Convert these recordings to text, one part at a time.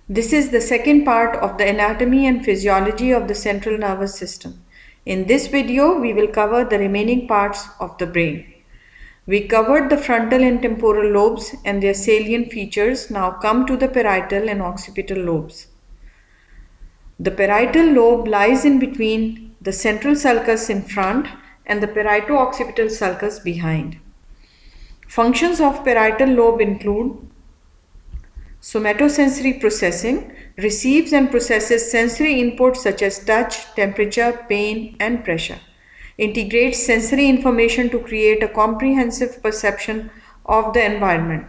This is the second part of the anatomy and physiology of the central nervous system. In this video, we will cover the remaining parts of the brain. We covered the frontal and temporal lobes and their salient features. Now come to the parietal and occipital lobes. The parietal lobe lies in between the central sulcus in front and the parieto-occipital sulcus behind. Functions of parietal lobe include somatosensory processing, receives and processes sensory inputs such as touch, temperature, pain, and pressure. Integrates sensory information to create a comprehensive perception of the environment.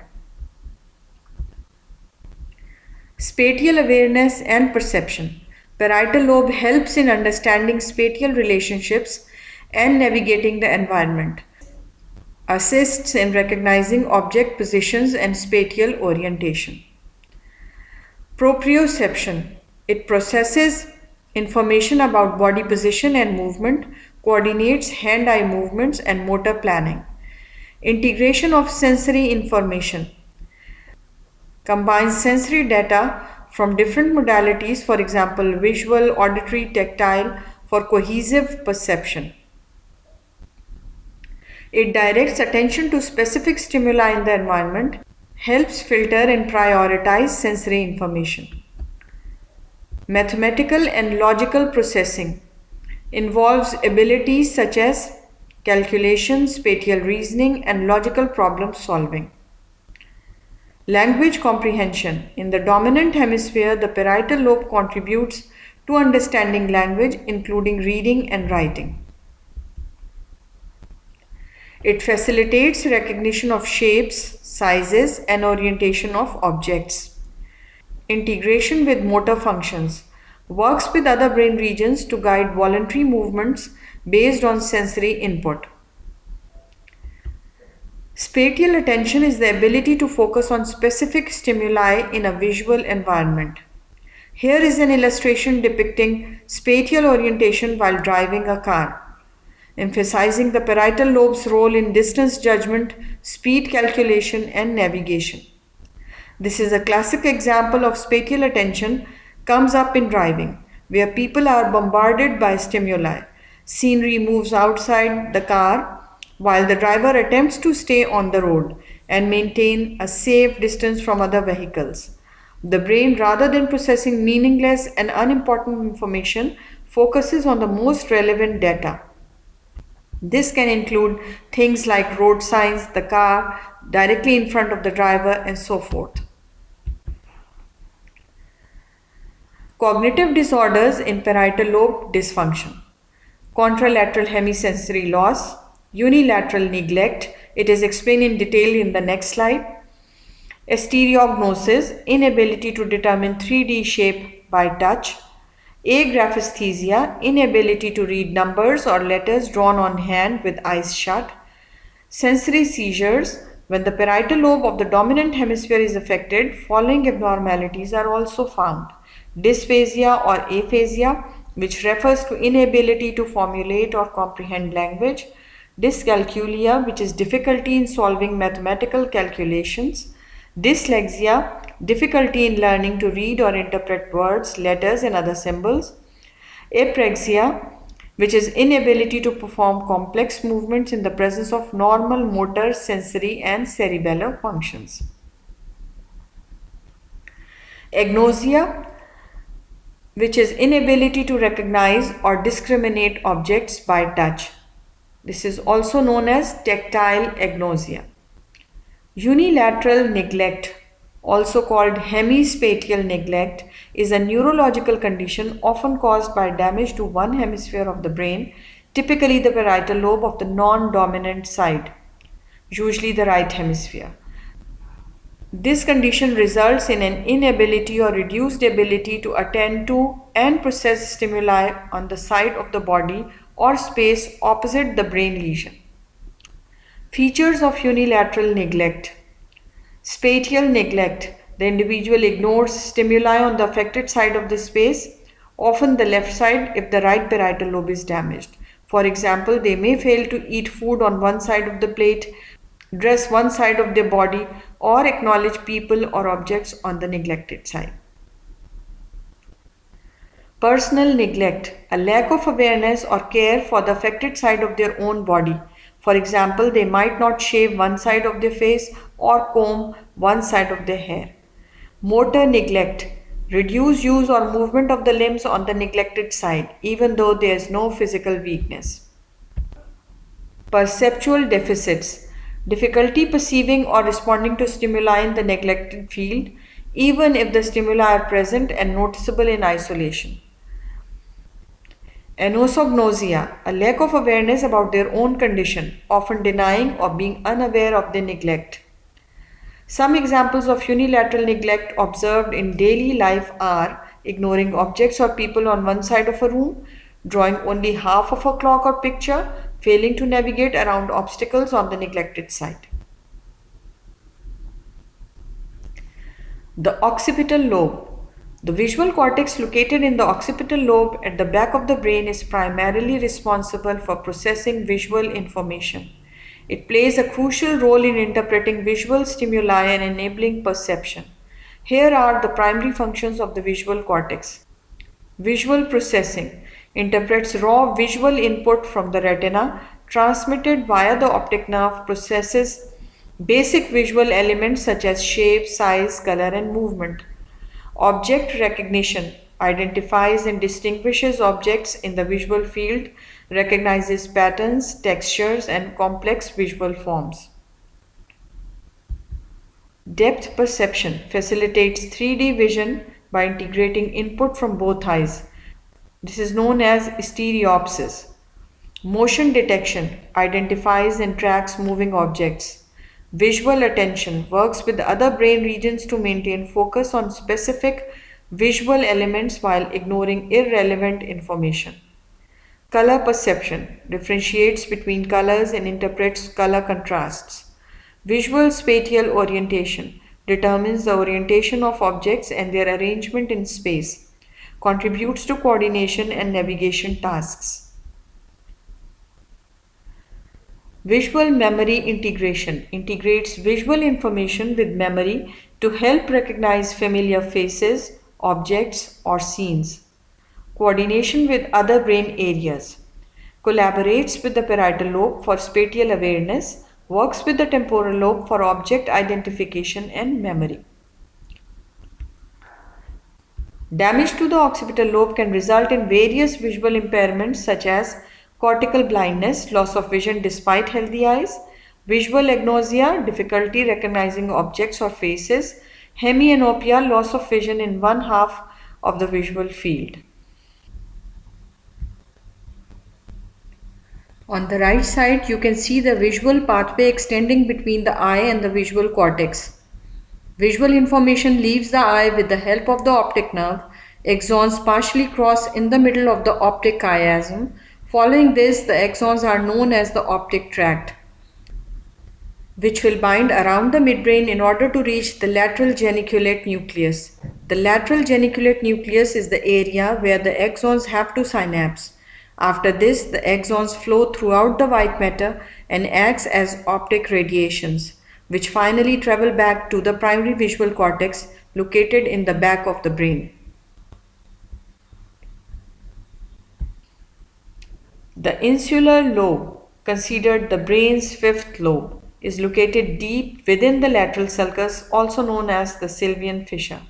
Spatial awareness and perception. Parietal lobe helps in understanding spatial relationships and navigating the environment. Assists in recognizing object positions and spatial orientation. Proprioception. It processes information about body position and movement, coordinates hand-eye movements and motor planning. Integration of sensory information. Combines sensory data from different modalities, for example, visual, auditory, tactile, for cohesive perception. It directs attention to specific stimuli in the environment, helps filter and prioritize sensory information. Mathematical and logical processing involves abilities such as calculation, spatial reasoning, and logical problem solving. Language comprehension. In the dominant hemisphere, the parietal lobe contributes to understanding language, including reading and writing. It facilitates recognition of shapes, sizes, and orientation of objects. Integration with motor functions. Works with other brain regions to guide voluntary movements based on sensory input. Spatial attention is the ability to focus on specific stimuli in a visual environment. Here is an illustration depicting spatial orientation while driving a car, emphasizing the parietal lobe's role in distance judgment, speed calculation, and navigation. This is a classic example of spatial attention comes up in driving, where people are bombarded by stimuli. Scenery moves outside the car while the driver attempts to stay on the road and maintain a safe distance from other vehicles. The brain, rather than processing meaningless and unimportant information, focuses on the most relevant data. This can include things like road signs, the car directly in front of the driver, and so forth. Cognitive disorders in parietal lobe dysfunction. Contralateral hemisensory loss, unilateral neglect. It is explained in detail in the next slide. Stereognosis, inability to determine 3D shape by touch. Agraphesthesia, inability to read numbers or letters drawn on hand with eyes shut. Sensory seizures, when the parietal lobe of the dominant hemisphere is affected, following abnormalities are also found. Dysphasia or aphasia, which refers to inability to formulate or comprehend language. Dyscalculia, which is difficulty in solving mathematical calculations. Dyslexia, difficulty in learning to read or interpret words, letters, and other symbols. Apraxia, which is inability to perform complex movements in the presence of normal motor, sensory, and cerebellar functions. Agnosia, which is inability to recognize or discriminate objects by touch. This is also known as tactile agnosia. Unilateral neglect, also called hemispatial neglect, is a neurological condition often caused by damage to one hemisphere of the brain, typically the parietal lobe of the non-dominant side, usually the right hemisphere. This condition results in an inability or reduced ability to attend to and process stimuli on the side of the body or space opposite the brain lesion. Features of unilateral neglect. Spatial neglect. The individual ignores stimuli on the affected side of the space, often the left side if the right parietal lobe is damaged. For example, they may fail to eat food on one side of the plate, dress one side of their body, or acknowledge people or objects on the neglected side. Personal neglect, a lack of awareness or care for the affected side of their own body. For example, they might not shave one side of their face or comb one side of their hair. Motor neglect, reduced use or movement of the limbs on the neglected side, even though there is no physical weakness. Perceptual deficits, difficulty perceiving or responding to stimuli in the neglected field, even if the stimuli are present and noticeable in isolation. Anosognosia, a lack of awareness about their own condition, often denying or being unaware of their neglect. Some examples of unilateral neglect observed in daily life are ignoring objects or people on one side of a room, drawing only half of a clock or picture, failing to navigate around obstacles on the neglected side. The occipital lobe. The visual cortex located in the occipital lobe at the back of the brain is primarily responsible for processing visual information. It plays a crucial role in interpreting visual stimuli and enabling perception. Here are the primary functions of the visual cortex. Visual processing interprets raw visual input from the retina, transmitted via the optic nerve, processes basic visual elements such as shape, size, color, and movement. Object recognition identifies and distinguishes objects in the visual field, recognizes patterns, textures, and complex visual forms. Depth perception facilitates 3D vision by integrating input from both eyes. This is known as stereopsis. Motion detection identifies and tracks moving objects. Visual attention works with other brain regions to maintain focus on specific visual elements while ignoring irrelevant information. Color perception differentiates between colors and interprets color contrasts. Visual spatial orientation determines the orientation of objects and their arrangement in space, contributes to coordination and navigation tasks. Visual memory integration integrates visual information with memory to help recognize familiar faces, objects, or scenes. Coordination with other brain areas. Collaborates with the parietal lobe for spatial awareness, works with the temporal lobe for object identification and memory. Damage to the occipital lobe can result in various visual impairments such as cortical blindness, loss of vision despite healthy eyes, visual agnosia, difficulty recognizing objects or faces, hemianopia, loss of vision in one half of the visual field. On the right side, you can see the visual pathway extending between the eye and the visual cortex. Visual information leaves the eye with the help of the optic nerve. Axons partially cross in the middle of the optic chiasm. Following this, the axons are known as the optic tract, which will bind around the midbrain in order to reach the lateral geniculate nucleus. The lateral geniculate nucleus is the area where the axons have to synapse. After this, the axons flow throughout the white matter and acts as optic radiations, which finally travel back to the primary visual cortex located in the back of the brain. The insular lobe, considered the brain's fifth lobe, is located deep within the lateral sulcus, also known as the Sylvian fissure.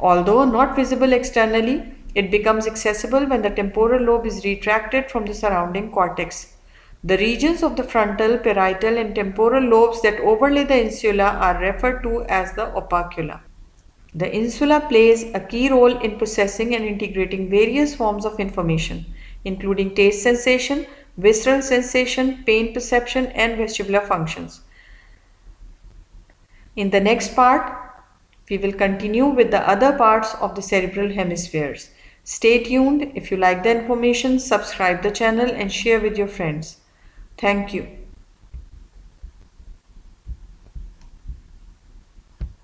Although not visible externally, it becomes accessible when the temporal lobe is retracted from the surrounding cortex. The regions of the frontal, parietal, and temporal lobes that overlay the insula are referred to as the opercula. The insula plays a key role in processing and integrating various forms of information, including taste sensation, visceral sensation, pain perception, and vestibular functions. In the next part, we will continue with the other parts of the cerebral hemispheres. Stay tuned. If you like the information, subscribe the channel and share with your friends. Thank you.